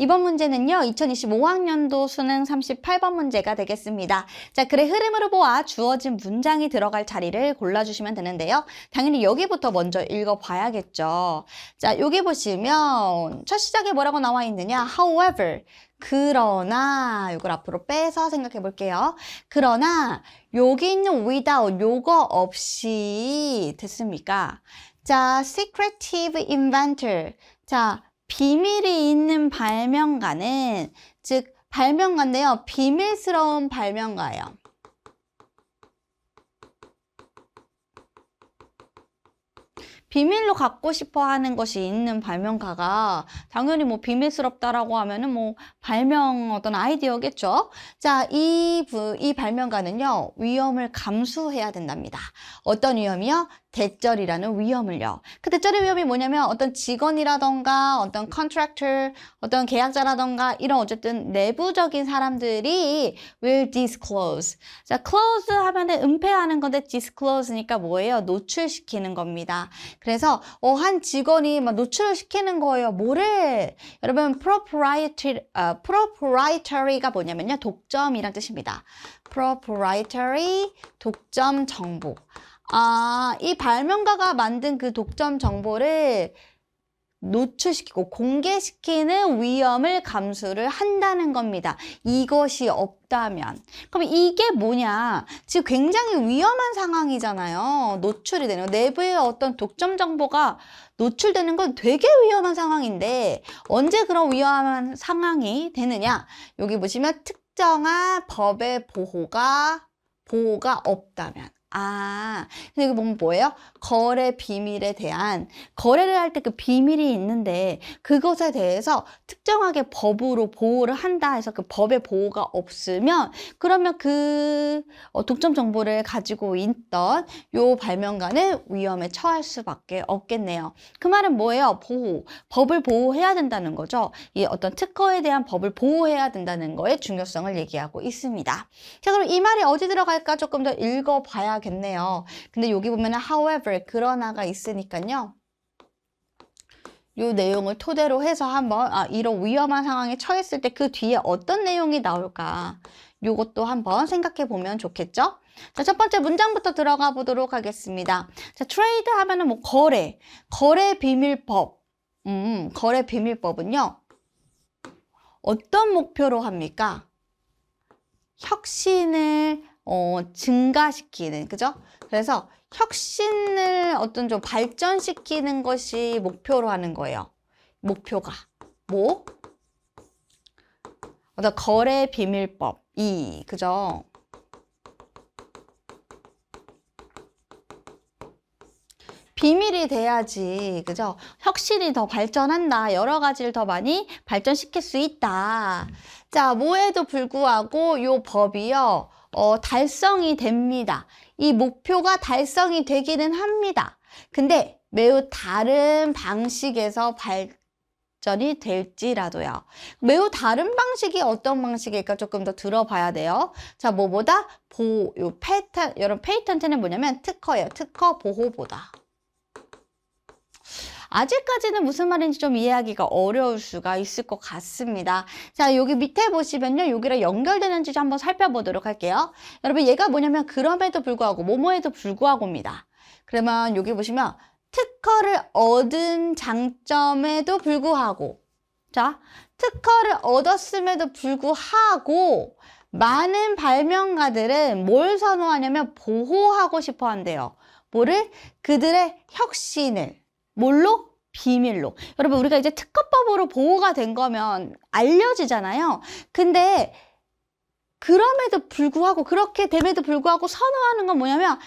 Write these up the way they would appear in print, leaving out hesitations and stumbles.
이번 문제는요, 2025학년도 수능 38번 문제가 되겠습니다. 자, 글의 흐름으로 보아 주어진 문장이 들어갈 자리를 골라주시면 되는데요. 당연히 여기부터 먼저 읽어봐야겠죠. 자, 여기 보시면 첫 시작에 뭐라고 나와 있느냐? However, 그러나, 이걸 앞으로 빼서 생각해 볼게요. 그러나, 여기 있는 without, 요거 없이 됐습니까? 자, secretive inventor. 자, 비밀이 있는 발명가는, 즉 발명가인데요. 비밀스러운 발명가예요. 비밀로 갖고 싶어 하는 것이 있는 발명가가 당연히 뭐 비밀스럽다라고 하면은 뭐 발명 어떤 아이디어겠죠. 자, 이 발명가는요, 위험을 감수해야 된답니다. 어떤 위험이요? 대절이라는 위험을요. 그 대절의 위험이 뭐냐면 어떤 직원이라던가 어떤 컨트랙터, 어떤 계약자라던가 이런 어쨌든 내부적인 사람들이 will disclose. 자, close 하면은 은폐하는 건데 disclose니까 뭐예요? 노출시키는 겁니다. 그래서 한 직원이 막 노출을 시키는 거예요. 뭐를? 여러분 proprietary가 뭐냐면요. 독점이란 뜻입니다. proprietary 독점 정보. 이 발명가가 만든 그 독점 정보를 노출시키고 공개시키는 위험을 감수를 한다는 겁니다. 이것이 없다면. 그럼 이게 뭐냐? 지금 굉장히 위험한 상황이잖아요. 노출이 되는 거. 내부의 어떤 독점 정보가 노출되는 건 되게 위험한 상황인데 언제 그런 위험한 상황이 되느냐? 여기 보시면 특정한 법의 보호가 없다면. 근데 여기 보면 뭐예요? 거래 비밀에 대한, 거래를 할 때 그 비밀이 있는데 그것에 대해서 특정하게 법으로 보호를 한다 해서 그 법의 보호가 없으면 그러면 그 독점 정보를 가지고 있던 요 발명가는 위험에 처할 수밖에 없겠네요. 그 말은 뭐예요? 법을 보호해야 된다는 거죠. 이 어떤 특허에 대한 법을 보호해야 된다는 거의 중요성을 얘기하고 있습니다. 자, 그럼 이 말이 어디 들어갈까 조금 더 읽어봐야겠네요. 근데 여기 보면은 however, 그러나가 있으니까요. 요 내용을 토대로 해서 한번 이런 위험한 상황에 처했을 때 그 뒤에 어떤 내용이 나올까? 요것도 한번 생각해 보면 좋겠죠? 자, 첫 번째 문장부터 들어가 보도록 하겠습니다. 자, 트레이드 하면은 뭐 거래 비밀법. 거래 비밀법은요. 어떤 목표로 합니까? 혁신을 증가시키는, 그죠? 그래서 혁신을 어떤 좀 발전시키는 것이 목표로 하는 거예요. 목표가. 어떤 거래 비밀법. 그죠? 비밀이 돼야지, 그죠? 혁신이 더 발전한다. 여러 가지를 더 많이 발전시킬 수 있다. 자, 뭐에도 불구하고 요 법이요, 달성이 됩니다. 이 목표가 달성이 되기는 합니다. 근데 매우 다른 방식에서 발전이 될지라도요. 매우 다른 방식이 어떤 방식일까 조금 더 들어봐야 돼요. 자, 뭐보다? 여러분, 페이턴트는 뭐냐면 특허예요. 특허 보호보다. 아직까지는 무슨 말인지 좀 이해하기가 어려울 수가 있을 것 같습니다. 자, 여기 밑에 보시면요. 여기랑 연결되는지 좀 한번 살펴보도록 할게요. 여러분, 얘가 뭐냐면 그럼에도 불구하고, 뭐뭐에도 불구하고입니다. 그러면 여기 보시면 특허를 얻은 장점에도 불구하고, 자, 특허를 얻었음에도 불구하고 많은 발명가들은 뭘 선호하냐면 보호하고 싶어 한대요. 뭐를? 그들의 혁신을. 뭘로? 비밀로. 여러분, 우리가 이제 특허법으로 보호가 된 거면 알려지잖아요. 근데 그럼에도 불구하고, 그렇게 됨에도 불구하고 선호하는 건 뭐냐면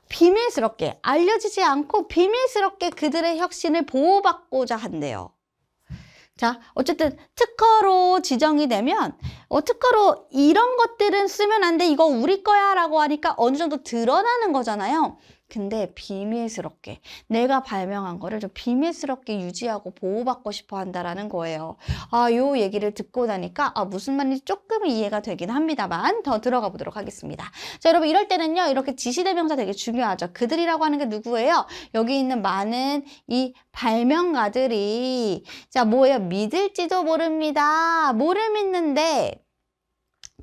비밀스럽게, 알려지지 않고 비밀스럽게 그들의 혁신을 보호받고자 한대요. 자, 어쨌든 특허로 지정이 되면 특허로 이런 것들은 쓰면 안 돼, 이거 우리 거야 라고 하니까 어느 정도 드러나는 거잖아요. 근데 비밀스럽게 내가 발명한 거를 좀 비밀스럽게 유지하고 보호받고 싶어 한다라는 거예요. 요 얘기를 듣고 나니까 무슨 말인지 조금은 이해가 되긴 합니다만 더 들어가 보도록 하겠습니다. 자, 여러분 이럴 때는요. 이렇게 지시대명사 되게 중요하죠. 그들이라고 하는 게 누구예요? 여기 있는 많은 이 발명가들이 자, 뭐예요? 믿을지도 모릅니다. 뭐를 믿는데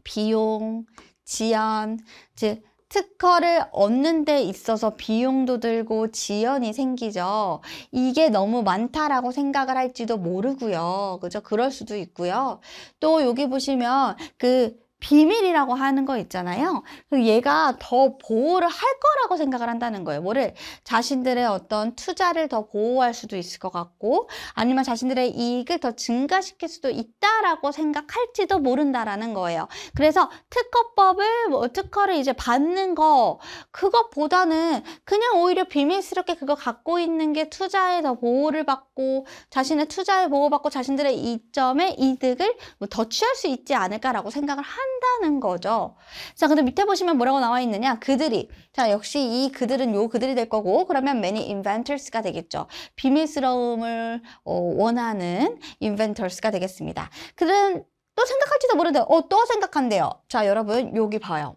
비용, 지연, 즉 특허를 얻는 데 있어서 비용도 들고 지연이 생기죠. 이게 너무 많다라고 생각을 할지도 모르고요. 그죠? 그럴 수도 있고요. 또 여기 보시면 그 비밀이라고 하는 거 있잖아요. 얘가 더 보호를 할 거라고 생각을 한다는 거예요. 뭐를? 자신들의 어떤 투자를 더 보호할 수도 있을 것 같고 아니면 자신들의 이익을 더 증가시킬 수도 있다라고 생각할지도 모른다라는 거예요. 그래서 특허를 이제 받는 거 그것보다는 그냥 오히려 비밀스럽게 그거 갖고 있는 게 투자에 더 보호를 받고 자신의 투자에 보호받고 자신들의 이점의 이득을 더 취할 수 있지 않을까라고 생각을 한다는 거죠. 자, 근데 밑에 보시면 뭐라고 나와 있느냐? 그들이. 자, 역시 이 그들은 요 그들이 될 거고 그러면 many inventors가 되겠죠. 비밀스러움을 원하는 inventors가 되겠습니다. 그들은 또 생각할지도 모르는데 또 생각한대요. 자, 여러분 여기 봐요.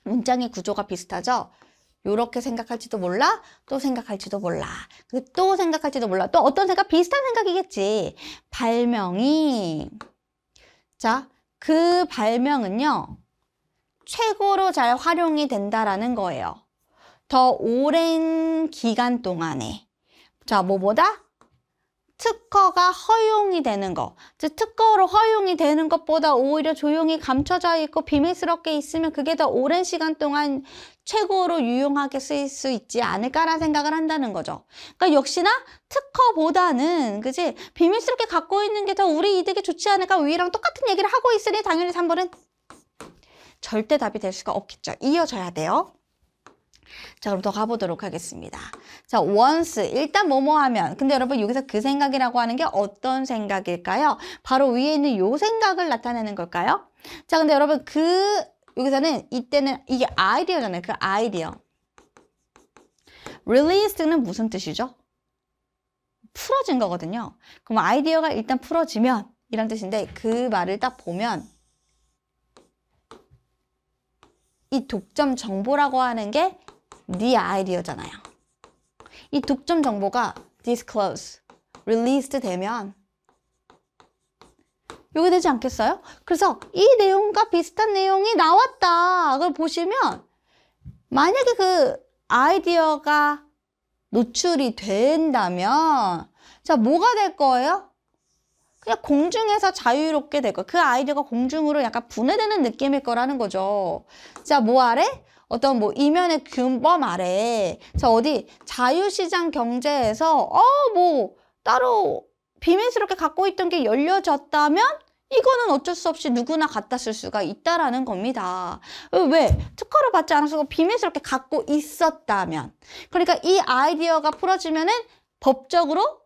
문장의 구조가 비슷하죠? 요렇게 생각할지도 몰라, 또 생각할지도 몰라, 또 생각할지도 몰라, 또 어떤 생각? 비슷한 생각이겠지. 발명이 자, 그 발명은요 최고로 잘 활용이 된다라는 거예요. 더 오랜 기간 동안에 자, 뭐보다? 특허가 허용이 되는 거. 즉 특허로 허용이 되는 것보다 오히려 조용히 감춰져 있고 비밀스럽게 있으면 그게 더 오랜 시간 동안 최고로 유용하게 쓰일 수 있지 않을까라는 생각을 한다는 거죠. 그러니까 역시나 특허보다는 그지 비밀스럽게 갖고 있는 게 더 우리 이득에 좋지 않을까 위랑 똑같은 얘기를 하고 있으니 당연히 3번은 절대 답이 될 수가 없겠죠. 이어져야 돼요. 자, 그럼 더 가보도록 하겠습니다. 자, once 일단 뭐뭐 하면 근데 여러분 여기서 그 생각이라고 하는 게 어떤 생각일까요? 바로 위에 있는 요 생각을 나타내는 걸까요? 자, 근데 여러분 여기서는 이때는 이게 아이디어잖아요. 그 아이디어. release는 무슨 뜻이죠? 풀어진 거거든요. 그럼 아이디어가 일단 풀어지면 이란 뜻인데 그 말을 딱 보면 이 독점 정보라고 하는 게 네 아이디어잖아요. 이 독점 정보가 disclose, released 되면 요게 되지 않겠어요? 그래서 이 내용과 비슷한 내용이 나왔다. 그걸 보시면 만약에 그 아이디어가 노출이 된다면 자, 뭐가 될 거예요? 그냥 공중에서 자유롭게 될 거예요. 그 아이디어가 공중으로 약간 분해되는 느낌일 거라는 거죠. 자, 뭐 아래? 어떤 뭐 이면의 균범 아래 자, 어디 자유시장 경제에서 뭐 따로 비밀스럽게 갖고 있던 게 열려졌다면 이거는 어쩔 수 없이 누구나 갖다 쓸 수가 있다라는 겁니다. 왜? 특허를 받지 않았고 비밀스럽게 갖고 있었다면. 그러니까 이 아이디어가 풀어지면은 법적으로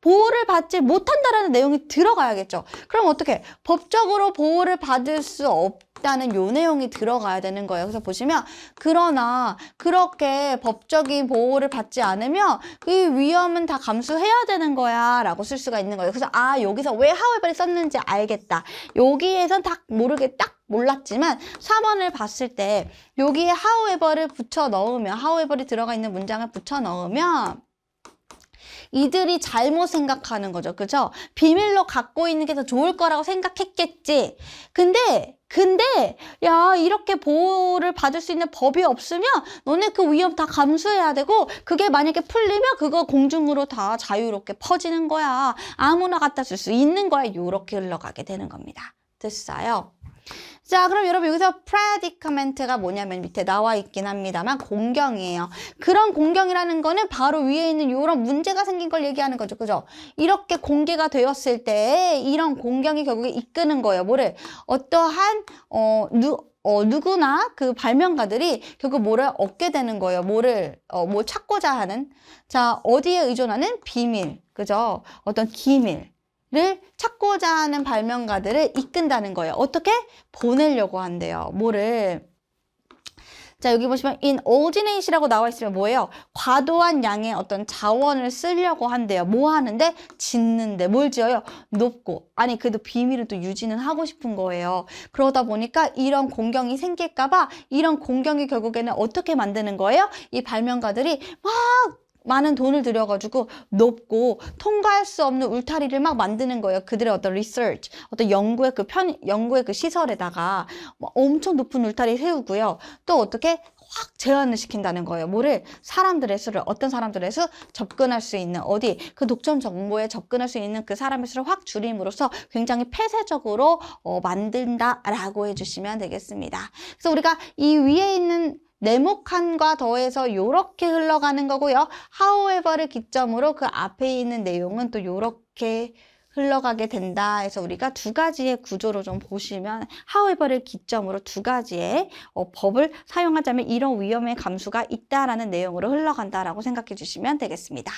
보호를 받지 못한다라는 내용이 들어가야겠죠. 그럼 어떻게? 법적으로 보호를 받을 수 없다는 요 내용이 들어가야 되는 거예요. 그래서 보시면 그러나 그렇게 법적인 보호를 받지 않으면 그 위험은 다 감수해야 되는 거야 라고 쓸 수가 있는 거예요. 그래서 여기서 왜 however를 썼는지 알겠다. 여기에선 딱 몰랐지만 4번을 봤을 때 여기에 however를 붙여 넣으면 however이 들어가 있는 문장을 붙여 넣으면 이들이 잘못 생각하는 거죠. 그죠? 비밀로 갖고 있는 게 더 좋을 거라고 생각했겠지. 근데 야, 이렇게 보호를 받을 수 있는 법이 없으면 너네 그 위험 다 감수해야 되고 그게 만약에 풀리면 그거 공중으로 다 자유롭게 퍼지는 거야. 아무나 갖다 쓸 수 있는 거야. 요렇게 흘러가게 되는 겁니다. 됐어요? 자, 그럼 여러분 여기서 predicament가 뭐냐면 밑에 나와 있긴 합니다만 공경이에요. 그런 공경이라는 거는 바로 위에 있는 이런 문제가 생긴 걸 얘기하는 거죠. 그죠? 이렇게 공개가 되었을 때 이런 공경이 결국에 이끄는 거예요. 뭐를? 어떠한 누구나 그 발명가들이 결국 뭐를 얻게 되는 거예요. 뭐 찾고자 하는. 자, 어디에 의존하는? 비밀. 그죠? 어떤 기밀. 를 찾고자 하는 발명가들을 이끈다는 거예요. 어떻게? 보내려고 한대요. 뭐를? 자, 여기 보시면 inordinate이라고 나와 있으면 뭐예요? 과도한 양의 어떤 자원을 쓰려고 한대요. 뭐 하는데? 짓는데. 뭘 지어요? 높고. 아니, 그래도 비밀을 또 유지는 하고 싶은 거예요. 그러다 보니까 이런 공경이 생길까봐 이런 공경이 결국에는 어떻게 만드는 거예요? 이 발명가들이 막 많은 돈을 들여가지고 높고 통과할 수 없는 울타리를 막 만드는 거예요. 그들의 어떤 research, 어떤 연구의 그 시설에다가 막 엄청 높은 울타리 세우고요. 또 어떻게 확 제한을 시킨다는 거예요. 뭐를? 사람들의 수를, 어떤 사람들의 수? 접근할 수 있는, 어디? 그 독점 정보에 접근할 수 있는 그 사람의 수를 확 줄임으로써 굉장히 폐쇄적으로 만든다라고 해주시면 되겠습니다. 그래서 우리가 이 위에 있는 네모칸과 더해서 요렇게 흘러가는 거고요. however를 기점으로 그 앞에 있는 내용은 또 요렇게 흘러가게 된다 해서 우리가 두 가지의 구조로 좀 보시면 however를 기점으로 두 가지의 법을 사용하자면 이런 위험의 감수가 있다라는 내용으로 흘러간다라고 생각해 주시면 되겠습니다.